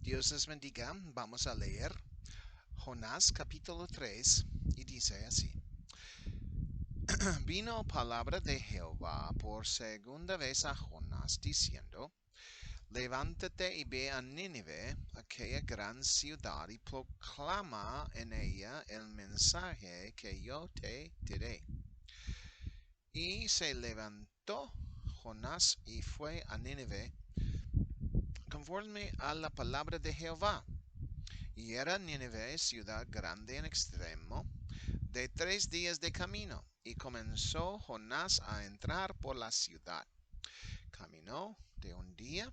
Dios les bendiga. Vamos a leer Jonás capítulo 3 y dice así. Vino palabra de Jehová por segunda vez a Jonás diciendo, levántate y ve a Nínive, aquella gran ciudad, y proclama en ella el mensaje que yo te diré. Y se levantó Jonás y fue a Nínive conforme a la palabra de Jehová. Y era Nínive ciudad grande en extremo, de 3 días de camino. Y comenzó Jonás a entrar por la ciudad. Caminó de un día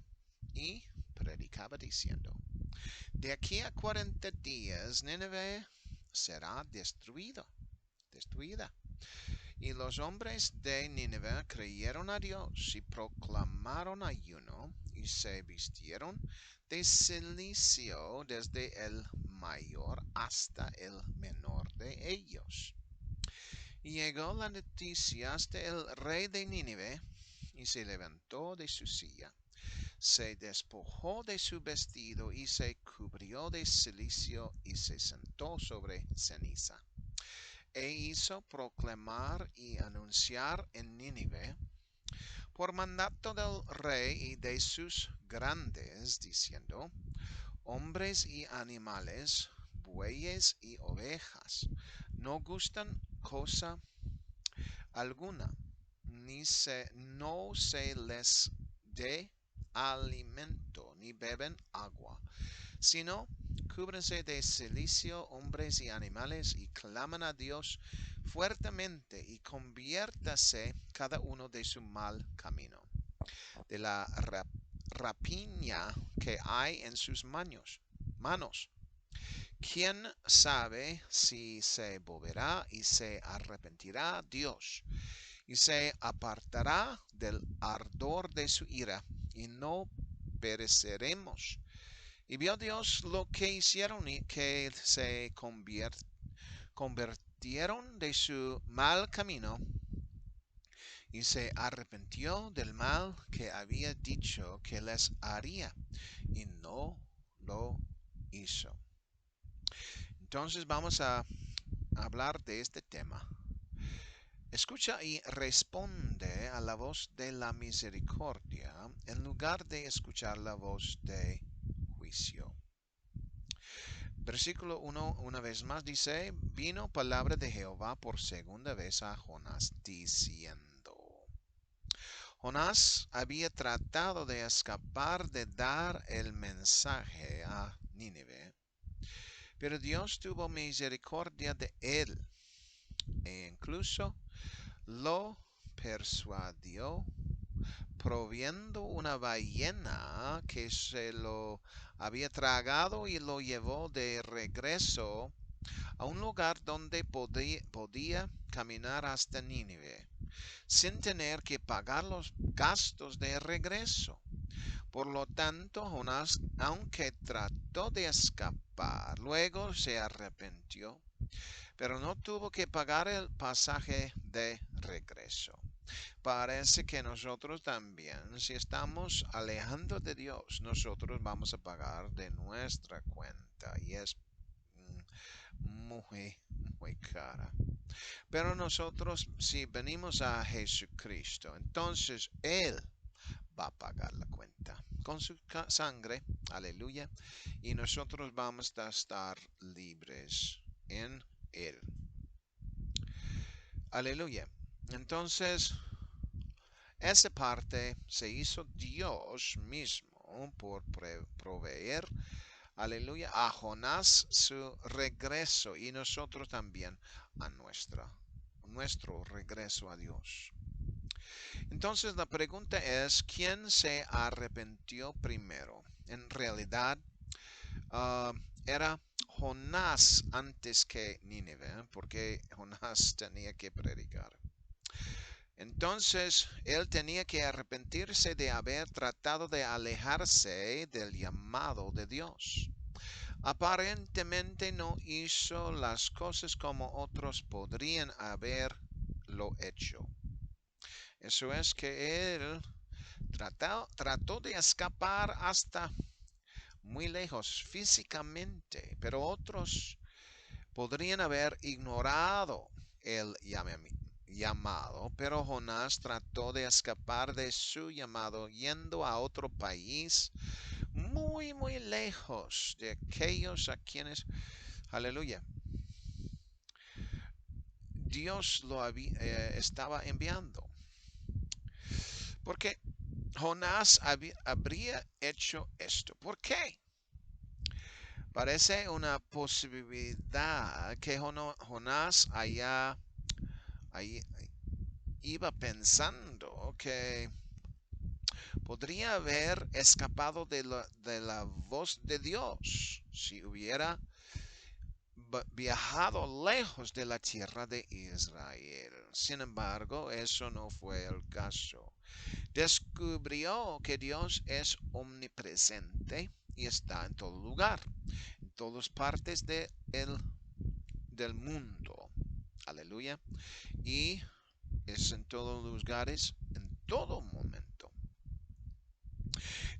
y predicaba diciendo, de aquí a 40 días Nínive será destruida. Y los hombres de Nínive creyeron a Dios y proclamaron ayuno y se vistieron de cilicio desde el mayor hasta el menor de ellos. Y llegó la noticia hasta el rey de Nínive y se levantó de su silla, se despojó de su vestido y se cubrió de cilicio y se sentó sobre ceniza. E hizo proclamar y anunciar en Nínive, por mandato del rey y de sus grandes, diciendo, hombres y animales, bueyes y ovejas, no gustan cosa alguna, no se les dé alimento, ni beben agua, sino cúbrense de cilicio hombres y animales y claman a Dios fuertemente y conviértase cada uno de su mal camino, de la rapiña que hay en sus manos. ¿Quién sabe si se volverá y se arrepentirá Dios y se apartará del ardor de su ira y no pereceremos? Y vio Dios lo que hicieron y que se convirtieron de su mal camino y se arrepintió del mal que había dicho que les haría y no lo hizo. Entonces vamos a hablar de este tema. Escucha y responde a la voz de la misericordia en lugar de escuchar la voz de juicio. Versículo 1 una vez más dice, vino palabra de Jehová por segunda vez a Jonás diciendo. Jonás había tratado de escapar de dar el mensaje a Nínive, pero Dios tuvo misericordia de él e incluso lo persuadió proviendo una ballena que se lo había tragado y lo llevó de regreso a un lugar donde podía caminar hasta Nínive, sin tener que pagar los gastos de regreso. Por lo tanto, Jonás, aunque trató de escapar, luego se arrepintió, pero no tuvo que pagar el pasaje de regreso. Parece que nosotros también, si estamos alejando de Dios, nosotros vamos a pagar de nuestra cuenta y es muy cara. Pero nosotros, si venimos a Jesucristo, entonces Él va a pagar la cuenta con su sangre, aleluya, y nosotros vamos a estar libres en Él. Aleluya. Entonces, esa parte se hizo Dios mismo por proveer, aleluya, a Jonás su regreso y nosotros también a nuestro regreso a Dios. Entonces la pregunta es, ¿quién se arrepintió primero? En realidad, uh, era Jonás antes que Nínive, porque Jonás tenía que predicar. Entonces, él tenía que arrepentirse de haber tratado de alejarse del llamado de Dios. Aparentemente no hizo las cosas como otros podrían haberlo hecho. Eso es que él trató de escapar hasta muy lejos físicamente, pero otros podrían haber ignorado el llamado, pero Jonás trató de escapar de su llamado yendo a otro país muy, muy lejos de aquellos a quienes, aleluya, Dios estaba enviando. Porque Jonás habría hecho esto. ¿Por qué? Parece una posibilidad que Jonás ahí iba pensando que podría haber escapado de la voz de Dios si hubiera viajado lejos de la tierra de Israel. Sin embargo, eso no fue el caso. Descubrió que Dios es omnipresente y está en todo lugar, en todas partes del mundo. Aleluya. Y es en todos los lugares, en todo momento.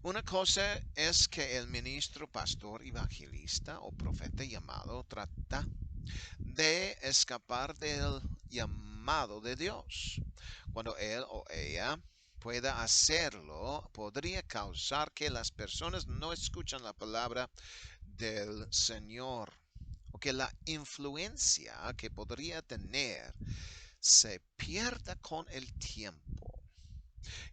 Una cosa es que el ministro, pastor, evangelista o profeta llamado trata de escapar del llamado de Dios. Cuando él o ella pueda hacerlo, podría causar que las personas no escuchan la palabra del Señor o que la influencia que podría tener se pierda con el tiempo.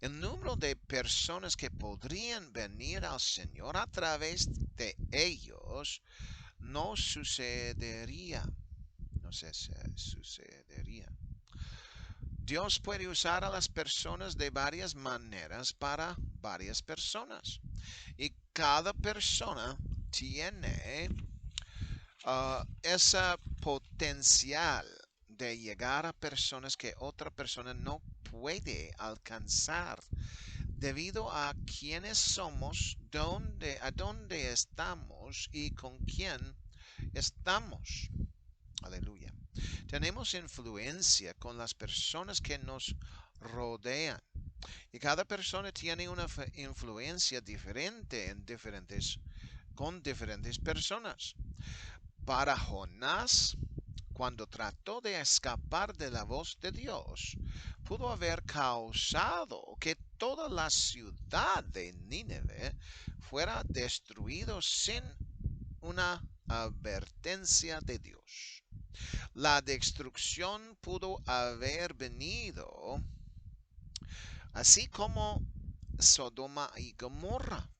El número de personas que podrían venir al Señor a través de ellos no sucedería. No sé si sucedería. Dios puede usar a las personas de varias maneras para varias personas. Y cada persona tiene ese potencial de llegar a personas que otra persona no puede alcanzar debido a quiénes somos, a dónde estamos y con quién estamos. Aleluya. Tenemos influencia con las personas que nos rodean. Y cada persona tiene una influencia diferente con diferentes personas. Para Jonás, cuando trató de escapar de la voz de Dios, pudo haber causado que toda la ciudad de Nínive fuera destruida sin una advertencia de Dios. La destrucción pudo haber venido así como Sodoma y Gomorra,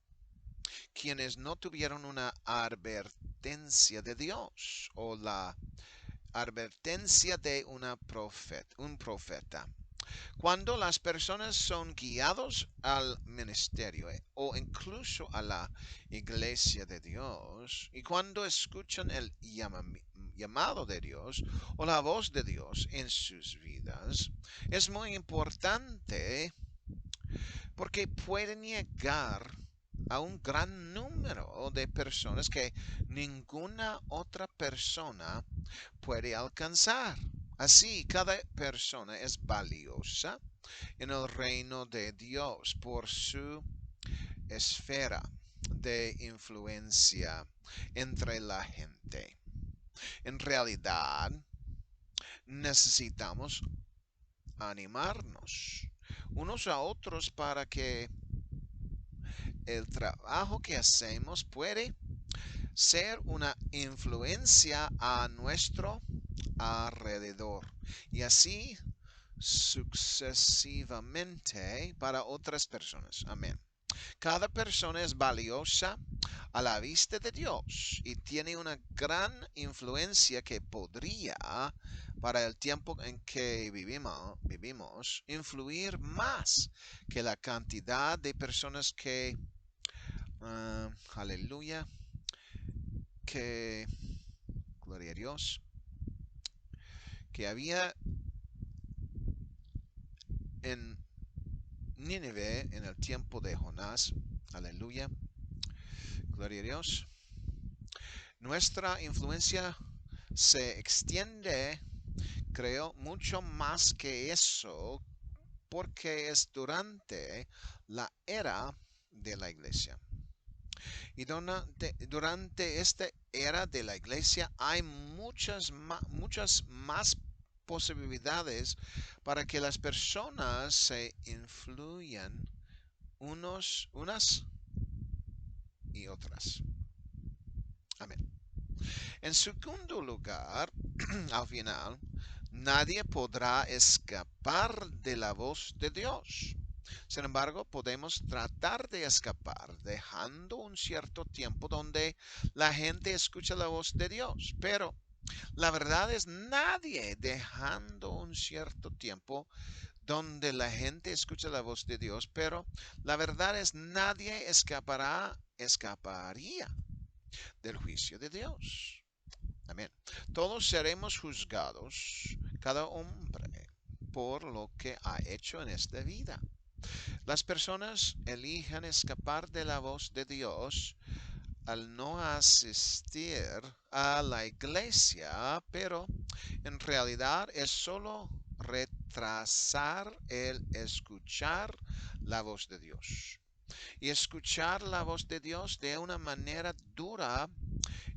quienes no tuvieron una advertencia de Dios o la advertencia de un profeta. Cuando las personas son guiados al ministerio o incluso a la iglesia de Dios, y cuando escuchan el llamado de Dios o la voz de Dios en sus vidas, es muy importante porque pueden llegar a un gran número de personas que ninguna otra persona puede alcanzar. Así, cada persona es valiosa en el reino de Dios por su esfera de influencia entre la gente. En realidad, necesitamos animarnos unos a otros para que el trabajo que hacemos puede ser una influencia a nuestro alrededor y así sucesivamente para otras personas. Amén. Cada persona es valiosa a la vista de Dios y tiene una gran influencia que podría, para el tiempo en que vivimos, influir más que la cantidad de personas que, aleluya, que, gloria a Dios, que había en Nínive en el tiempo de Jonás. Aleluya, gloria a Dios. Nuestra influencia se extiende, creo, mucho más que eso, porque es durante la era de la iglesia. Y durante esta era de la iglesia hay muchas más posibilidades para que las personas se influyan unas y otras. Amén. En segundo lugar, al final, nadie podrá escapar de la voz de Dios. Sin embargo, podemos tratar de escapar dejando un cierto tiempo donde la gente escucha la voz de Dios. Pero la verdad es nadie dejando un cierto tiempo donde la gente escucha la voz de Dios. Pero la verdad es nadie escaparía del juicio de Dios. Amén. Todos seremos juzgados, cada hombre, por lo que ha hecho en esta vida. Las personas eligen escapar de la voz de Dios al no asistir a la iglesia, pero en realidad es solo retrasar el escuchar la voz de Dios. Y escuchar la voz de Dios de una manera dura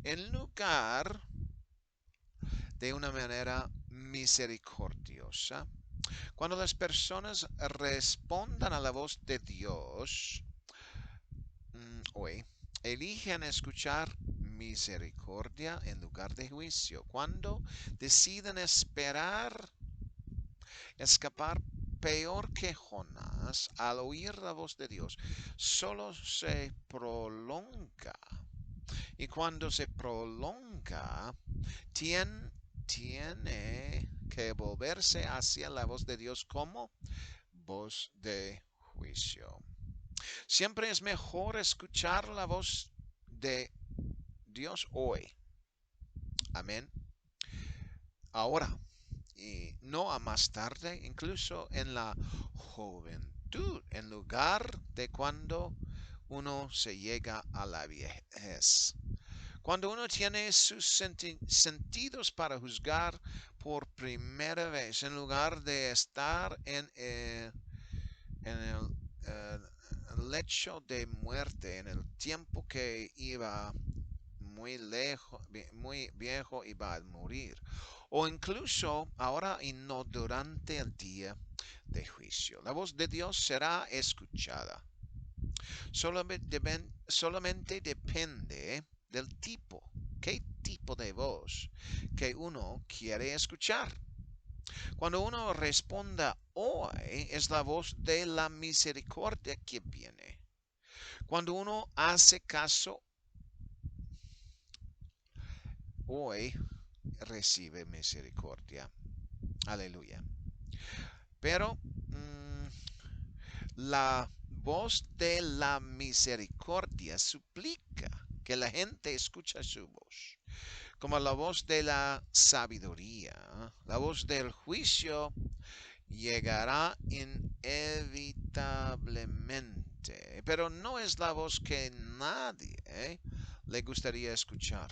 en lugar de una manera misericordiosa. Cuando las personas respondan a la voz de Dios, hoy, eligen escuchar misericordia en lugar de juicio. Cuando deciden escapar peor que Jonás al oír la voz de Dios, solo se prolonga. Y cuando se prolonga, tiene que volverse hacia la voz de Dios como voz de juicio. Siempre es mejor escuchar la voz de Dios hoy. Amén. Ahora y no a más tarde, incluso en la juventud, en lugar de cuando uno se llega a la viejez. Cuando uno tiene sus sentidos para juzgar por primera vez, en lugar de estar en el lecho de muerte, en el tiempo que iba muy lejos, muy viejo y va a morir. O incluso ahora y no durante el día de juicio. La voz de Dios será escuchada. Solamente depende del tipo, qué tipo de voz que uno quiere escuchar. Cuando uno responda hoy, es la voz de la misericordia que viene. Cuando uno hace caso hoy, recibe misericordia. Aleluya. Pero la voz de la misericordia suplica que la gente escuche su voz. Como la voz de la sabiduría, la voz del juicio llegará inevitablemente, pero no es la voz que nadie le gustaría escuchar,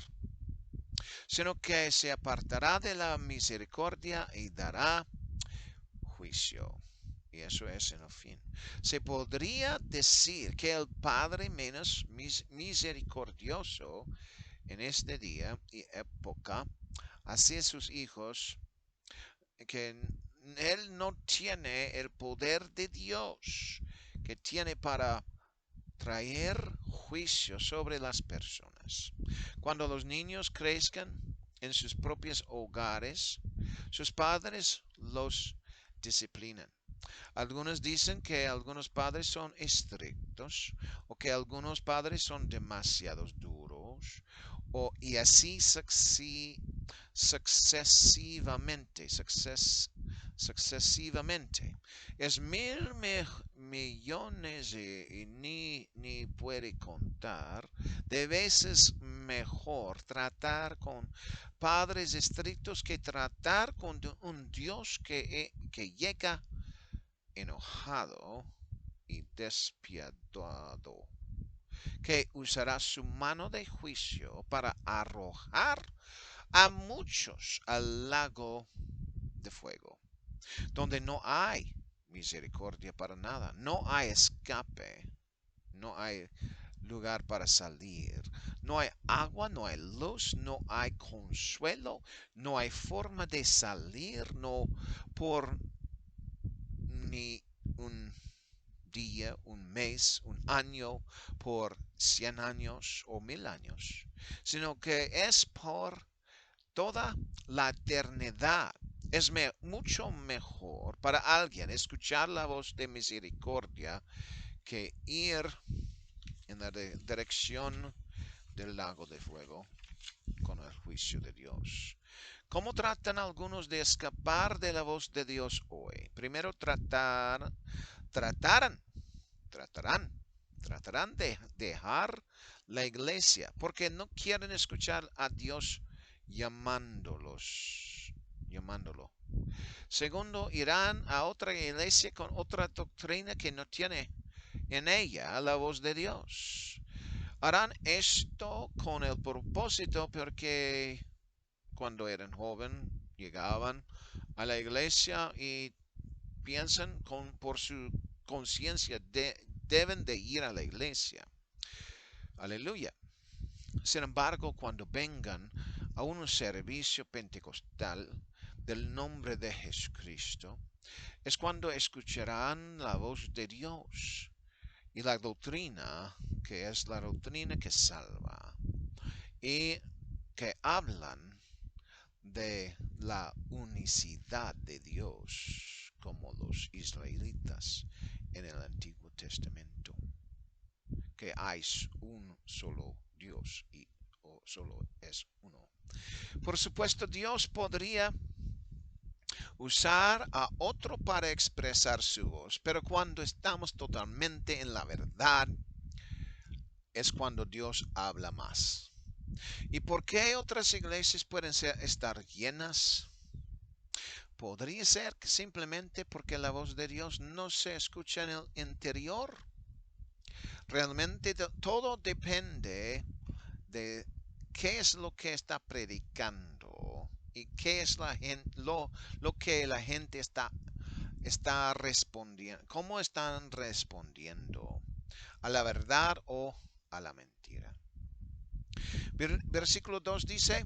sino que se apartará de la misericordia y dará juicio. Y eso es en el fin. Se podría decir que el Padre menos misericordioso en este día y época hacia sus hijos, que Él no tiene el poder de Dios que tiene para traer juicio sobre las personas. Cuando los niños crezcan en sus propios hogares, sus padres los disciplinan. Algunos dicen que algunos padres son estrictos o que algunos padres son demasiado duros y así sucesivamente. Es millones y ni puede contar de veces mejor tratar con padres estrictos que tratar con un Dios que llega enojado y despiadado, que usará su mano de juicio para arrojar a muchos al lago de fuego, donde no hay misericordia para nada, no hay escape, no hay lugar para salir. No hay agua, no hay luz, no hay consuelo, no hay forma de salir, no por ni un día, un mes, un año, por 100 años o 1000 años, sino que es por toda la eternidad. Es mucho mejor para alguien escuchar la voz de misericordia que ir en la dirección del lago de fuego con el juicio de Dios. ¿Cómo tratan algunos de escapar de la voz de Dios hoy? Primero tratarán, tratarán, tratarán de dejar la iglesia porque no quieren escuchar a Dios llamándolo. Segundo, irán a otra iglesia con otra doctrina que no tiene en ella la voz de Dios. Harán esto con el propósito porque cuando eran joven llegaban a la iglesia y piensan por su conciencia deben de ir a la iglesia. Aleluya. Sin embargo, cuando vengan a un servicio pentecostal del nombre de Jesucristo, es cuando escucharán la voz de Dios y la doctrina, que es la doctrina que salva, y que hablan de la unicidad de Dios, como los israelitas en el Antiguo Testamento, que hay un solo Dios y solo es uno. Por supuesto, Dios podría usar a otro para expresar su voz, pero cuando estamos totalmente en la verdad, es cuando Dios habla más. ¿Y por qué otras iglesias pueden estar llenas? Podría ser que simplemente porque la voz de Dios no se escucha en el interior. Realmente todo depende de qué es lo que está predicando y qué es lo que la gente está respondiendo, cómo están respondiendo a la verdad o a la mentira. Versículo 2 dice,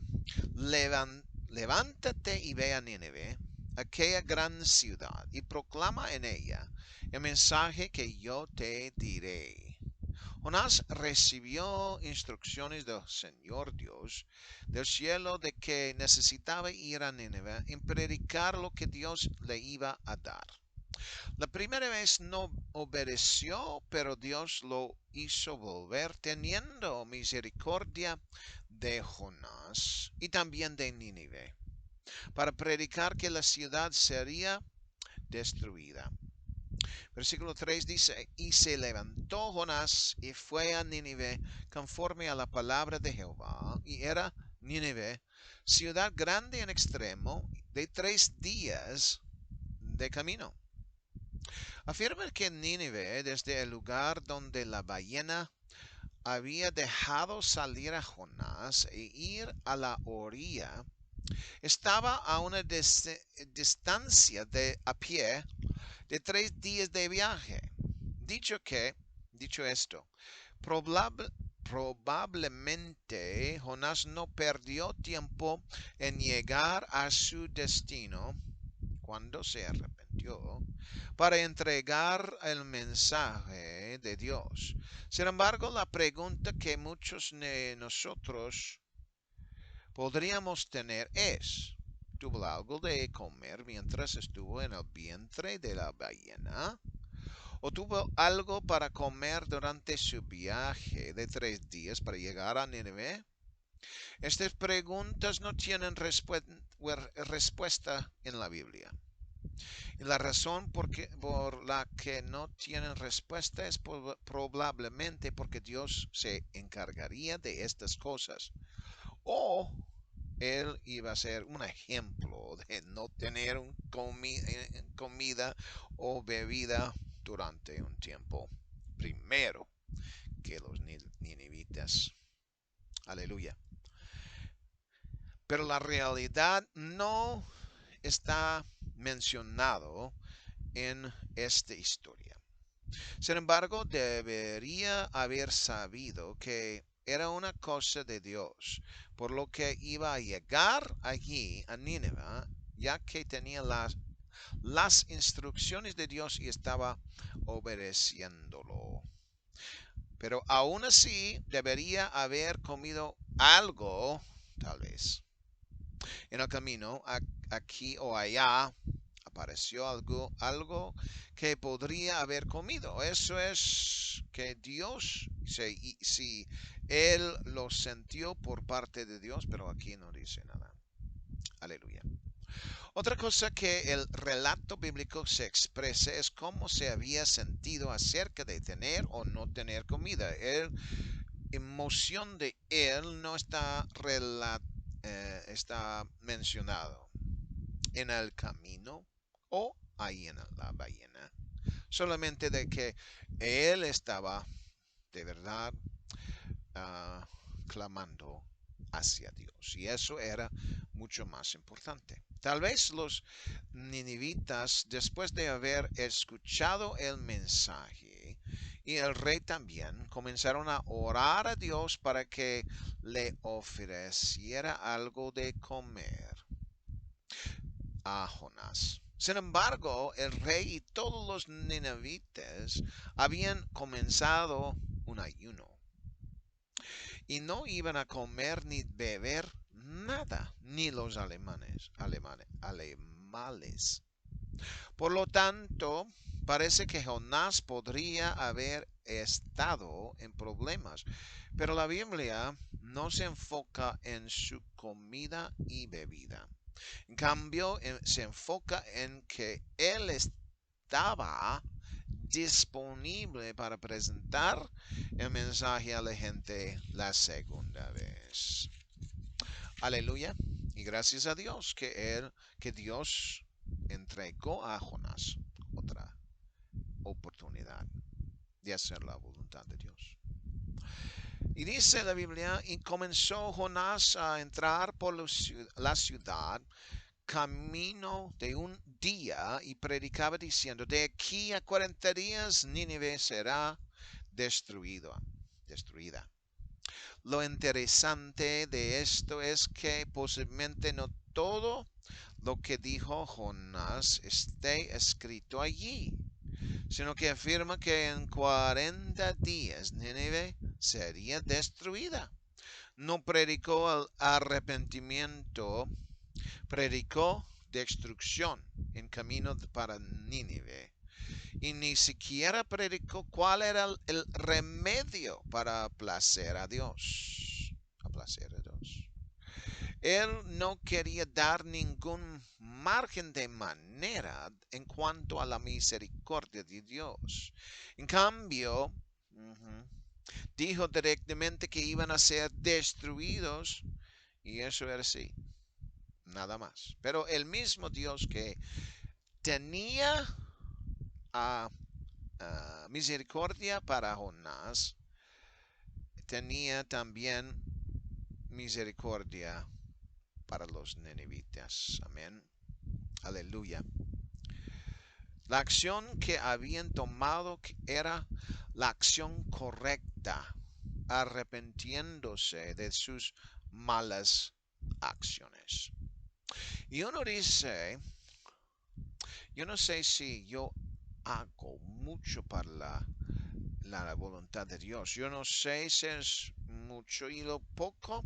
levántate y ve a Nínive, aquella gran ciudad, y proclama en ella el mensaje que yo te diré. Jonás recibió instrucciones del Señor Dios del cielo de que necesitaba ir a Nínive y predicar lo que Dios le iba a dar. La primera vez no obedeció, pero Dios lo hizo volver teniendo misericordia de Jonás y también de Nínive, para predicar que la ciudad sería destruida. Versículo 3 dice, y se levantó Jonás y fue a Nínive conforme a la palabra de Jehová, y era Nínive, ciudad grande en extremo, de 3 días de camino. Afirma que Nínive, desde el lugar donde la ballena había dejado salir a Jonás e ir a la orilla, estaba a una distancia a pie de 3 días de viaje. Dicho esto, probablemente Jonás no perdió tiempo en llegar a su destino cuando se arrepintió para entregar el mensaje de Dios. Sin embargo, la pregunta que muchos de nosotros podríamos tener es, ¿tuvo algo de comer mientras estuvo en el vientre de la ballena? ¿O tuvo algo para comer durante su viaje de 3 días para llegar a Nínive? Estas preguntas no tienen respuesta en la Biblia. Y la razón por la que no tienen respuesta es probablemente porque Dios se encargaría de estas cosas. O Él iba a ser un ejemplo de no tener comida o bebida durante un tiempo primero que los ninivitas. Aleluya. Pero la realidad no está mencionado en esta historia. Sin embargo, debería haber sabido que era una cosa de Dios, por lo que iba a llegar allí a Nínive, ya que tenía las instrucciones de Dios y estaba obedeciéndolo. Pero aún así debería haber comido algo, tal vez. En el camino, aquí o allá, apareció algo que podría haber comido. Eso es que Dios, si él lo sintió por parte de Dios, pero aquí no dice nada. Aleluya. Otra cosa que el relato bíblico se expresa es cómo se había sentido acerca de tener o no tener comida. La emoción de él no está mencionado en el camino o ahí en la ballena. Solamente de que él estaba de verdad uh, clamando hacia Dios. Y eso era mucho más importante. Tal vez los ninivitas, después de haber escuchado el mensaje, y el rey también, comenzaron a orar a Dios para que le ofreciera algo de comer a Jonás. Sin embargo, el rey y todos los ninivitas habían comenzado un ayuno y no iban a comer ni beber nada, ni los alemanes. Por lo tanto, parece que Jonás podría haber estado en problemas, pero la Biblia no se enfoca en su comida y bebida. En cambio, se enfoca en que él estaba disponible para presentar el mensaje a la gente la segunda vez. Aleluya. Y gracias a Dios que Dios entregó a Jonás otra oportunidad de hacer la voluntad de Dios. Y dice la Biblia, y comenzó Jonás a entrar por la ciudad camino de un día y predicaba diciendo, de aquí a 40 días Nínive será destruida. Lo interesante de esto es que posiblemente no todo lo que dijo Jonás esté escrito allí, sino que afirma que en 40 días Nínive sería destruida. No predicó el arrepentimiento, predicó destrucción en camino para Nínive. Y ni siquiera predicó cuál era el remedio para placer a Dios. A placer a Dios. Él no quería dar ningún margen de manera en cuanto a la misericordia de Dios. En cambio, dijo directamente que iban a ser destruidos y eso era así, nada más. Pero el mismo Dios que tenía misericordia para Jonás, tenía también misericordia para los ninivitas. Amén. Aleluya. La acción que habían tomado era la acción correcta, arrepintiéndose de sus malas acciones. Y uno dice, yo no sé si yo hago mucho para la voluntad de Dios. Yo no sé si es mucho y lo poco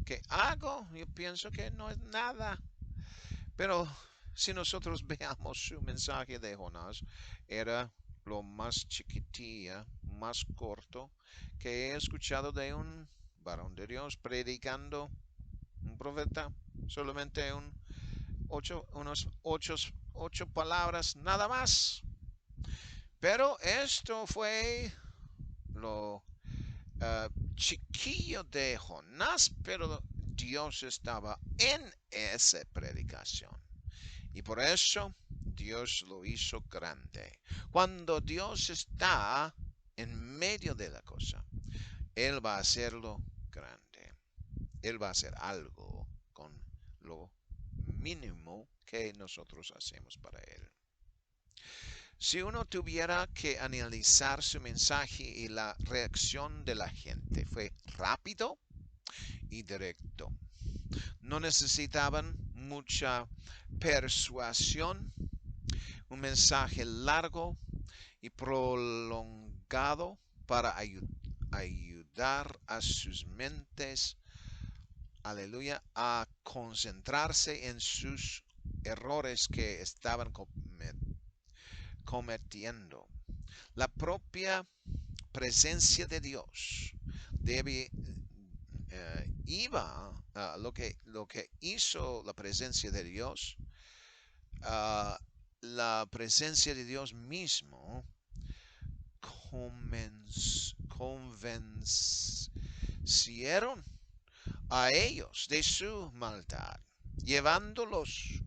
que hago, yo pienso que no es nada. Pero si nosotros veamos su mensaje de Jonás, era lo más chiquitilla, más corto que he escuchado de un varón de Dios predicando, un profeta, solamente unos ocho palabras, nada más. Pero esto fue lo chiquillo de Jonás, pero Dios estaba en esa predicación. Y por eso Dios lo hizo grande. Cuando Dios está en medio de la cosa, Él va a hacerlo grande. Él va a hacer algo con lo mínimo que nosotros hacemos para Él. Si uno tuviera que analizar su mensaje y la reacción de la gente, fue rápido y directo. No necesitaban mucha persuasión, un mensaje largo y prolongado para ayudar a sus mentes, aleluya, a concentrarse en sus errores que estaban cometiendo. La propia presencia de Dios lo que hizo la presencia de Dios, uh, la presencia de Dios mismo convencieron a ellos de su maldad, llevándolos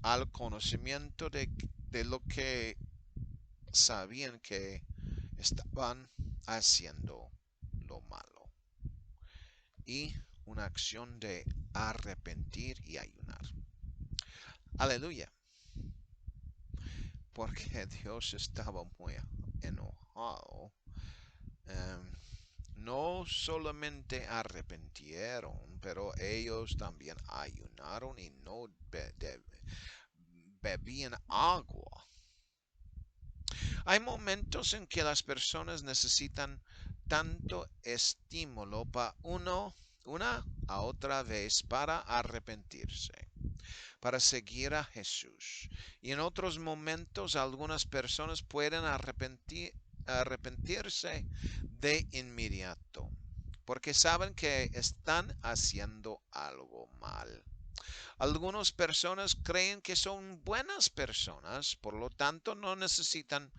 al conocimiento de lo que sabían que estaban haciendo lo malo y una acción de arrepentir y ayunar. Aleluya. Porque Dios estaba muy enojado. No solamente arrepintieron, pero ellos también ayunaron y no bebían agua. Hay momentos en que las personas necesitan tanto estímulo para una a otra vez para arrepentirse, para seguir a Jesús. Y en otros momentos algunas personas pueden arrepentirse de inmediato, porque saben que están haciendo algo mal. Algunas personas creen que son buenas personas, por lo tanto no necesitan,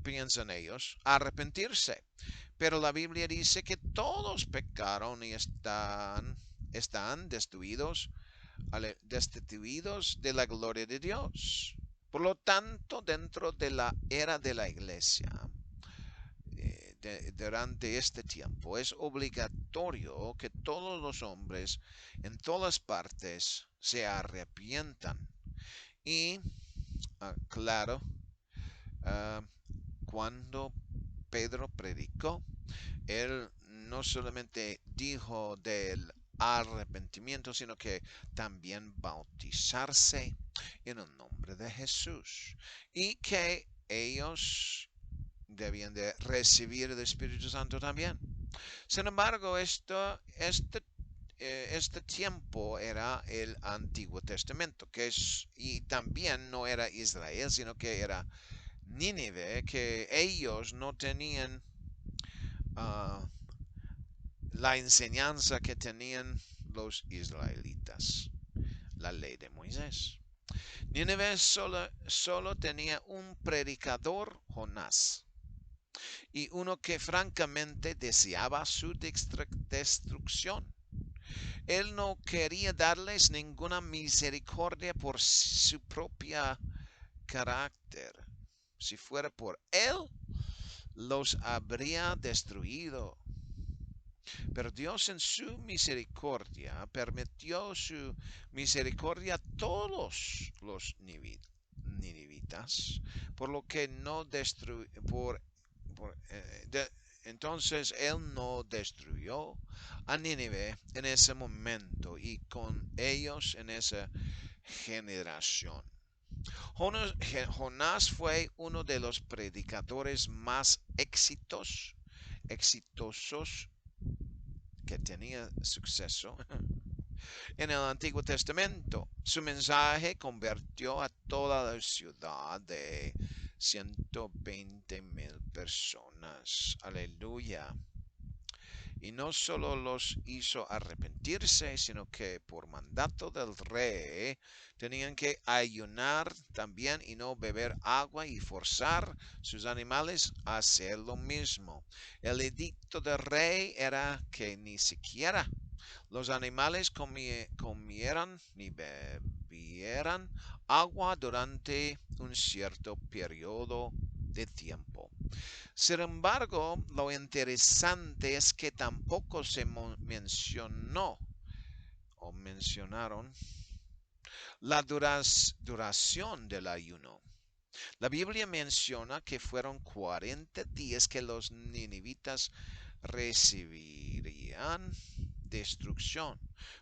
piensan ellos, arrepentirse. Pero la Biblia dice que todos pecaron y están destituidos de la gloria de Dios. Por lo tanto, dentro de la era de la iglesia, durante este tiempo, es obligatorio que todos los hombres en todas partes se arrepientan. Y, claro, cuando Pedro predicó, él no solamente dijo del arrepentimiento, sino que también bautizarse en el nombre de Jesús y que ellos debían de recibir el Espíritu Santo también. Sin embargo, este tiempo era el Antiguo Testamento, y también no era Israel, sino que era Nínive, que ellos no tenían uh, la enseñanza que tenían los israelitas, la ley de Moisés. Nínive solo tenía un predicador, Jonás, y uno que francamente deseaba su destrucción. Él no quería darles ninguna misericordia por su propio carácter. Si fuera por él, los habría destruido. Pero Dios en su misericordia permitió su misericordia a todos los ninivitas, por lo que no entonces él no destruyó a Nínive en ese momento y con ellos en esa generación. Jonás fue uno de los predicadores más exitosos que tenía suceso en el Antiguo Testamento. Su mensaje convirtió a toda la ciudad de 120,000 personas. Aleluya. Y no solo los hizo arrepentirse, sino que por mandato del rey tenían que ayunar también y no beber agua y forzar sus animales a hacer lo mismo. El edicto del rey era que ni siquiera los animales comieran ni bebieran agua durante un cierto periodo de tiempo. Sin embargo, lo interesante es que tampoco se mencionaron la duración del ayuno. La Biblia menciona que fueron 40 días que los ninivitas recibirían destrucción.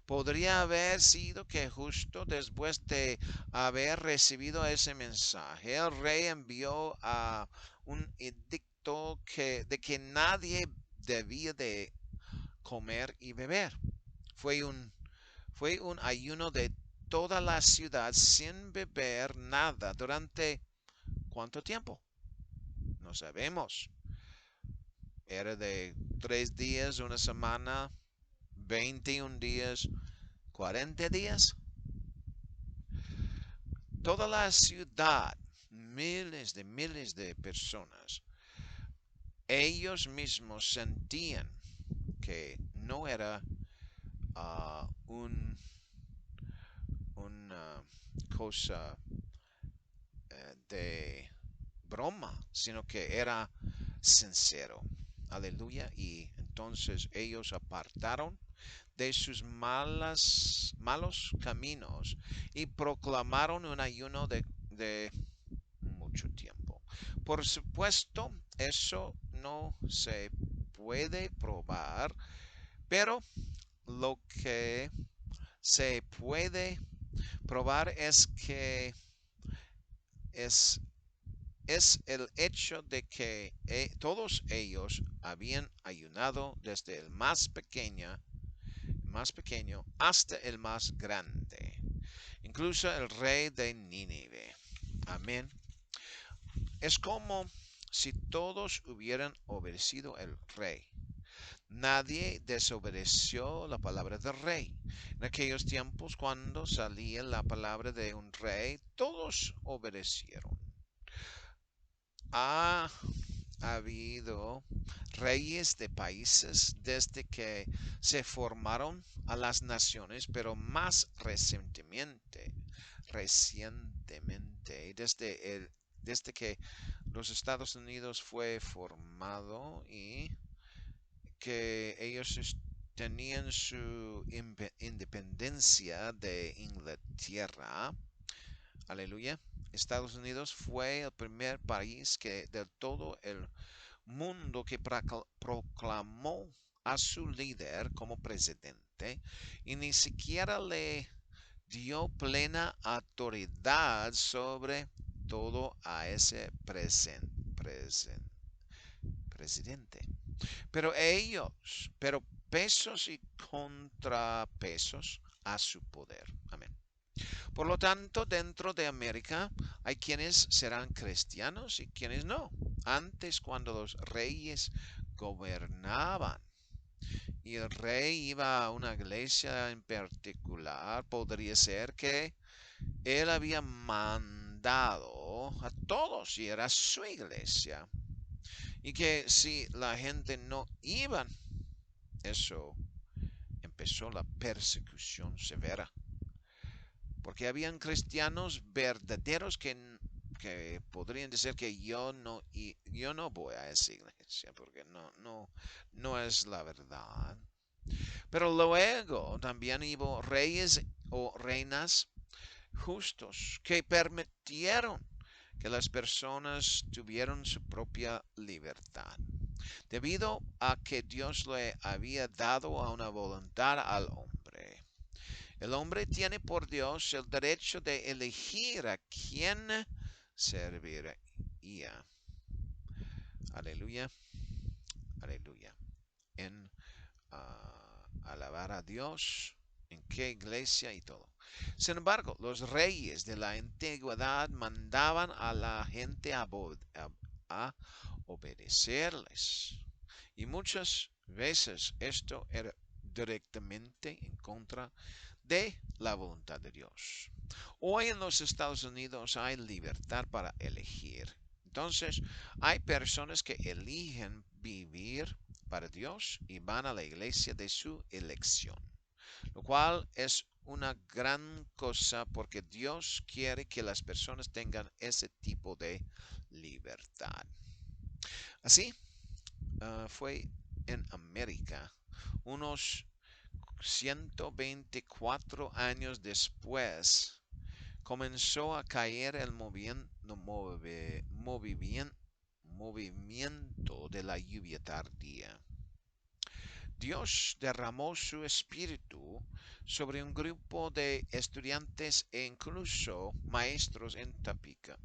Podría haber sido que justo después de haber recibido ese mensaje, el rey envió a un edicto de que nadie debía de comer y beber. Fue un, fue un ayuno de toda la ciudad sin beber nada durante ¿cuánto tiempo? No sabemos. Era de 3 días, una semana, 21 días, 40 días. Toda la ciudad, miles de personas, ellos mismos sentían que no era una cosa de broma, sino que era sincero. Aleluya. Y entonces ellos apartaron de sus malos caminos y proclamaron un ayuno de mucho tiempo. Por supuesto, eso no se puede probar, pero lo que se puede probar es que es, es el hecho de que todos ellos habían ayunado desde el más pequeño hasta el más grande, incluso el rey de Nínive. Amén. Es como si todos hubieran obedecido al rey. Nadie desobedeció la palabra del rey. En aquellos tiempos, cuando salía la palabra de un rey, todos obedecieron. Ha habido reyes de países desde que se formaron a las naciones, pero más recientemente, desde que los Estados Unidos fue formado y que ellos tenían su independencia de Inglaterra. Aleluya. Estados Unidos fue el primer país que de todo el mundo que proclamó a su líder como presidente y ni siquiera le dio plena autoridad sobre todo a ese presidente. Pero pesos y contrapesos a su poder. Amén. Por lo tanto, dentro de América hay quienes serán cristianos y quienes no. Antes, cuando los reyes gobernaban y el rey iba a una iglesia en particular, podría ser que él había mandado a todos y era su iglesia. Y que si la gente no iba, eso empezó la persecución severa. Porque habían cristianos verdaderos que podrían decir que yo no voy a esa iglesia porque no es la verdad. Pero luego también hubo reyes o reinas justos que permitieron que las personas tuvieran su propia libertad, debido a que Dios le había dado a una voluntad al hombre. El hombre tiene por Dios el derecho de elegir a quién serviría. Aleluya, aleluya. En alabar a Dios, en qué iglesia y todo. Sin embargo, los reyes de la antigüedad mandaban a la gente a obedecerles. Y muchas veces esto era directamente en contra de la voluntad de Dios. Hoy en los Estados Unidos hay libertad para elegir. Entonces, hay personas que eligen vivir para Dios y van a la iglesia de su elección, lo cual es una gran cosa porque Dios quiere que las personas tengan ese tipo de libertad. Así fue en América unos 124 años después comenzó a caer el movimiento de la lluvia tardía. Dios derramó su espíritu sobre un grupo de estudiantes e incluso maestros en Topeka,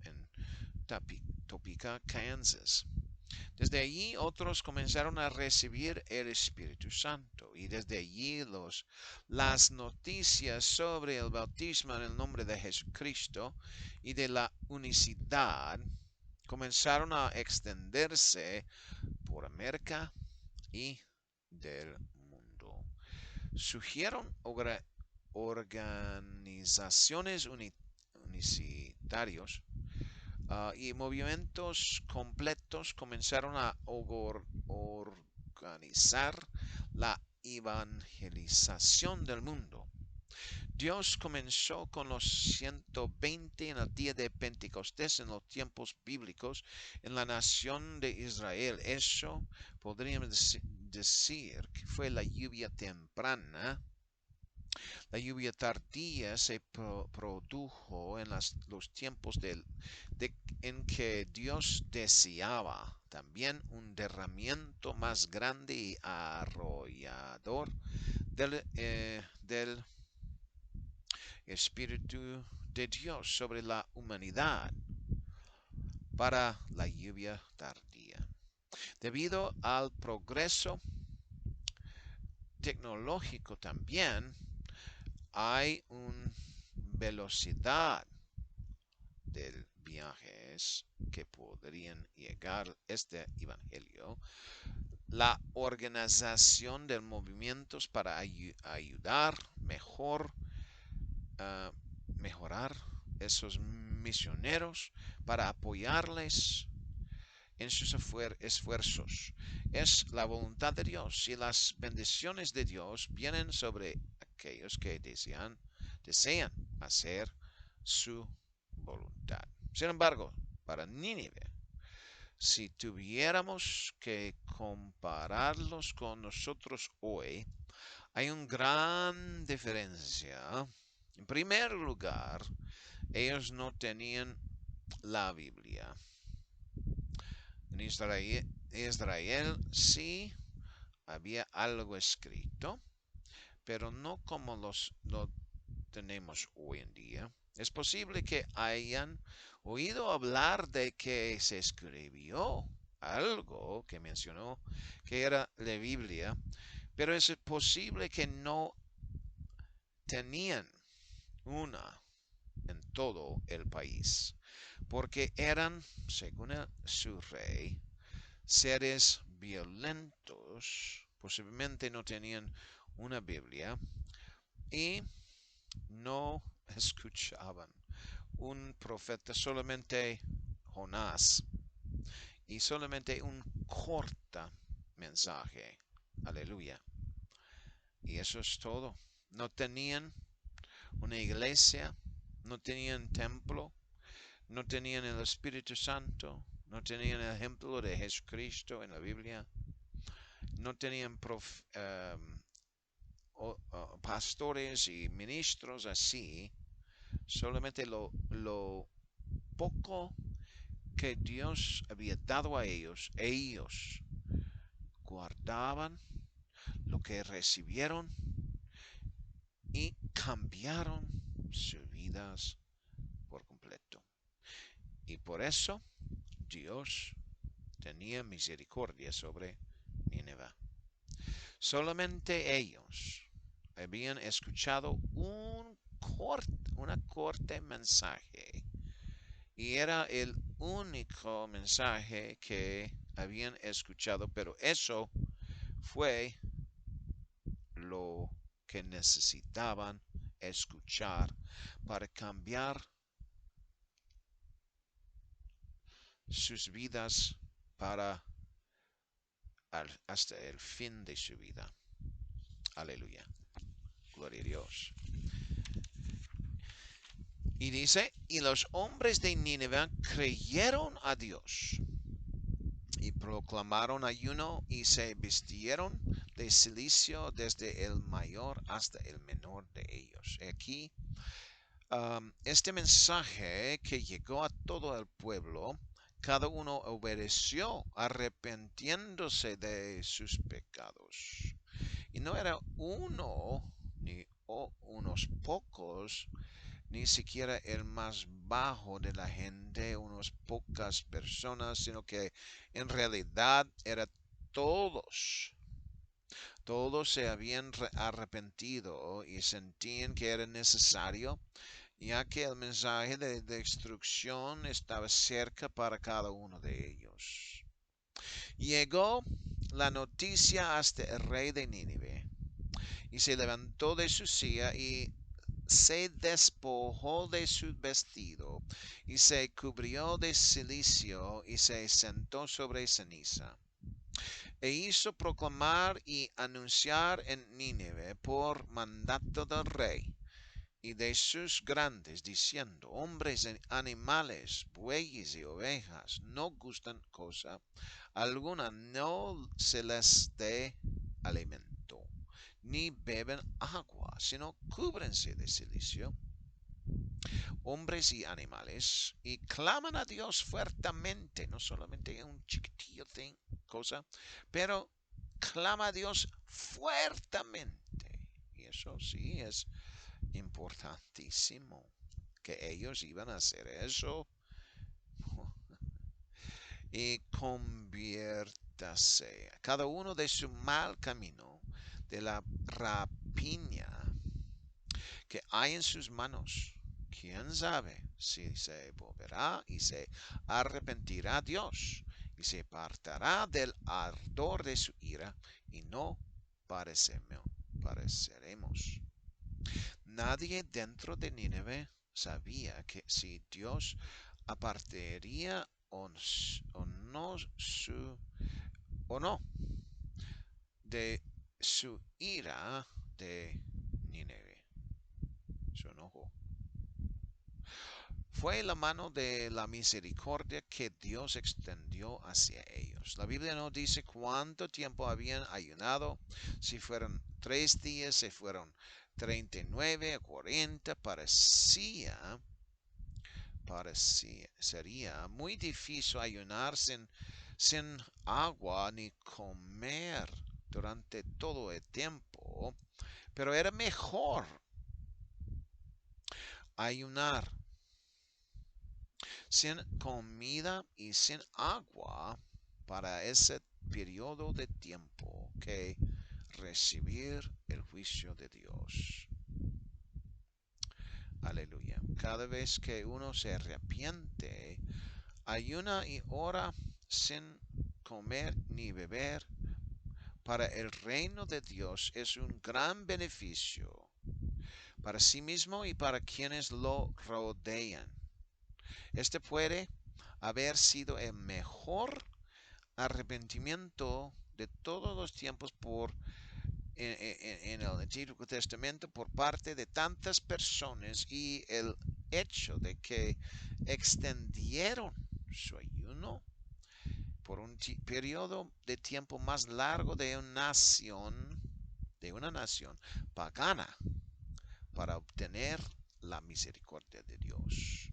Kansas. Desde allí otros comenzaron a recibir el Espíritu Santo y desde allí las noticias sobre el bautismo en el nombre de Jesucristo y de la unicidad comenzaron a extenderse por América y del mundo. Surgieron organizaciones unicitarios y movimientos completos comenzaron a organizar la evangelización del mundo. Dios comenzó con los 120 en el día de Pentecostés en los tiempos bíblicos en la nación de Israel. Eso podríamos decir que fue la lluvia temprana. La lluvia tardía se produjo en los tiempos en que Dios deseaba también un derramamiento más grande y arrollador del Espíritu de Dios sobre la humanidad para la lluvia tardía. Debido al progreso tecnológico también hay una velocidad del viajes que podrían llegar este evangelio. La organización de movimientos para ayudar mejorar esos misioneros para apoyarles en sus esfuerzos. Es la voluntad de Dios y las bendiciones de Dios vienen sobre aquellos que desean hacer su voluntad. Sin embargo, para Nínive, si tuviéramos que compararlos con nosotros hoy, hay una gran diferencia. En primer lugar, ellos no tenían la Biblia. En Israel sí había algo escrito, pero no como lo tenemos hoy en día. Es posible que hayan oído hablar de que se escribió algo que mencionó que era la Biblia, pero es posible que no tenían una en todo el país, porque eran, según su rey, seres violentos, posiblemente no tenían una Biblia y no escuchaban un profeta, solamente Jonás, y solamente un corto mensaje. Aleluya. Y eso es todo. No tenían una iglesia, no tenían templo, no tenían el Espíritu Santo, no tenían el ejemplo de Jesucristo en la Biblia, no tenían pastores y ministros así, solamente lo poco que Dios había dado a ellos guardaban lo que recibieron y cambiaron sus vidas por completo. Y por eso Dios tenía misericordia sobre Nínive. Solamente ellos habían escuchado un corte mensaje y era el único mensaje que habían escuchado, pero eso fue lo que necesitaban escuchar para cambiar sus vidas hasta el fin de su vida. Aleluya. Gloria a Dios. Y dice, y los hombres de Nínive creyeron a Dios y proclamaron ayuno y se vistieron de cilicio desde el mayor hasta el menor de ellos. Aquí este mensaje que llegó a todo el pueblo, cada uno obedeció, arrepintiéndose de sus pecados. Y no era uno ni unos pocos, ni siquiera el más bajo de la gente, unas pocas personas, sino que en realidad era todos. Todos se habían arrepentido y sentían que era necesario, ya que el mensaje de destrucción estaba cerca para cada uno de ellos. Llegó la noticia hasta el rey de Nínive, y se levantó de su silla y se despojó de su vestido, y se cubrió de cilicio, y se sentó sobre ceniza. E hizo proclamar y anunciar en Nínive por mandato del rey y de sus grandes, diciendo: hombres, animales, bueyes y ovejas no gustan cosa alguna, no se les dé alimento, ni beben agua, sino cúbrense de cilicio, hombres y animales, y claman a Dios fuertemente, no solamente un chiquitillo cosa, pero clama a Dios fuertemente. Y eso sí es importantísimo, que ellos iban a hacer eso. Y conviértase cada uno de su mal camino, de la rapiña que hay en sus manos. ¿Quién sabe si se volverá y se arrepentirá Dios y se apartará del ardor de su ira y no pareceremos? Nadie dentro de Nínive sabía que si Dios apartaría o no de su ira de Nínive, su enojo. Fue la mano de la misericordia que Dios extendió hacia ellos. La Biblia no dice cuánto tiempo habían ayunado, si fueron 3 días, si fueron 39 o 40, sería muy difícil ayunar sin agua ni comer durante todo el tiempo, pero era mejor ayunar sin comida y sin agua para ese periodo de tiempo que recibir el juicio de Dios. Aleluya. Cada vez que uno se arrepiente, ayuna y ora sin comer ni beber, para el reino de Dios es un gran beneficio para sí mismo y para quienes lo rodean. Este puede haber sido el mejor arrepentimiento de todos los tiempos en el Antiguo Testamento por parte de tantas personas, y el hecho de que extendieron su ayuno por un periodo de tiempo más largo de una nación pagana, para obtener la misericordia de Dios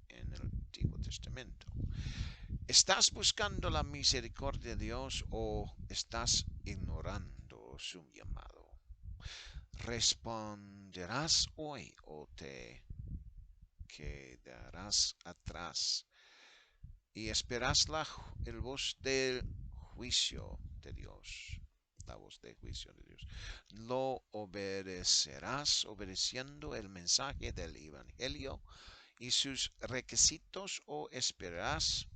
en el Antiguo Testamento. ¿Estás buscando la misericordia de Dios o estás ignorando su llamado? ¿Responderás hoy o te quedarás atrás y esperas el voz del juicio de Dios? La voz del juicio de Dios. ¿Lo obedecerás obedeciendo el mensaje del Evangelio y sus requisitos, o esperas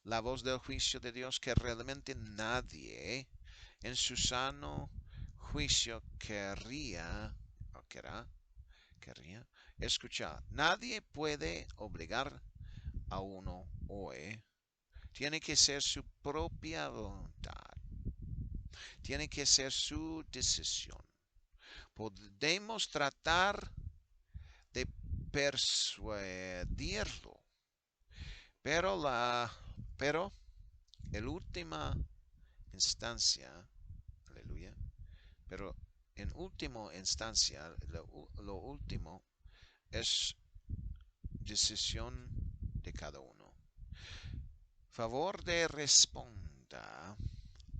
la voz del juicio de Dios que realmente nadie en su sano juicio querría escuchar? Nadie puede obligar a uno hoy. Tiene que ser su propia voluntad. Tiene que ser su decisión. Podemos tratar de persuadirlo, pero en última instancia, aleluya, pero en última instancia, lo último es decisión de cada uno. Favor de responda,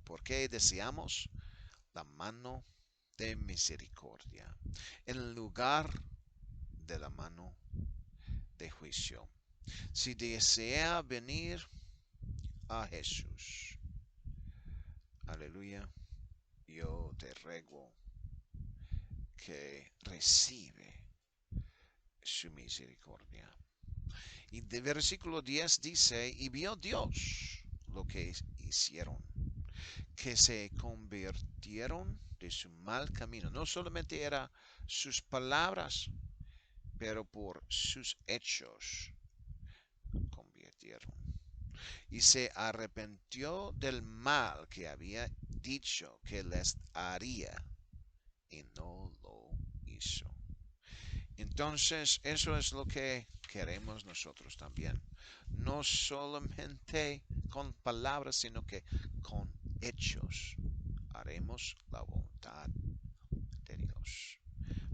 porque deseamos la mano de misericordia en lugar de la mano de juicio. Si desea venir a Jesús, aleluya, yo te ruego que recibe su misericordia. Y de versículo 10 dice, y vio Dios lo que hicieron, que se convirtieron de su mal camino. No solamente eran sus palabras, pero por sus hechos convirtieron. Y se arrepintió del mal que había dicho que les haría, y no lo hizo. Entonces, eso es lo que queremos nosotros también. No solamente con palabras, sino que con hechos haremos la voluntad de Dios,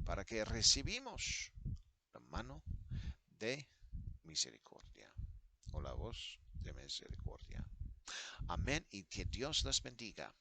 para que recibimos la mano de misericordia o la voz de misericordia. Amén y que Dios les bendiga.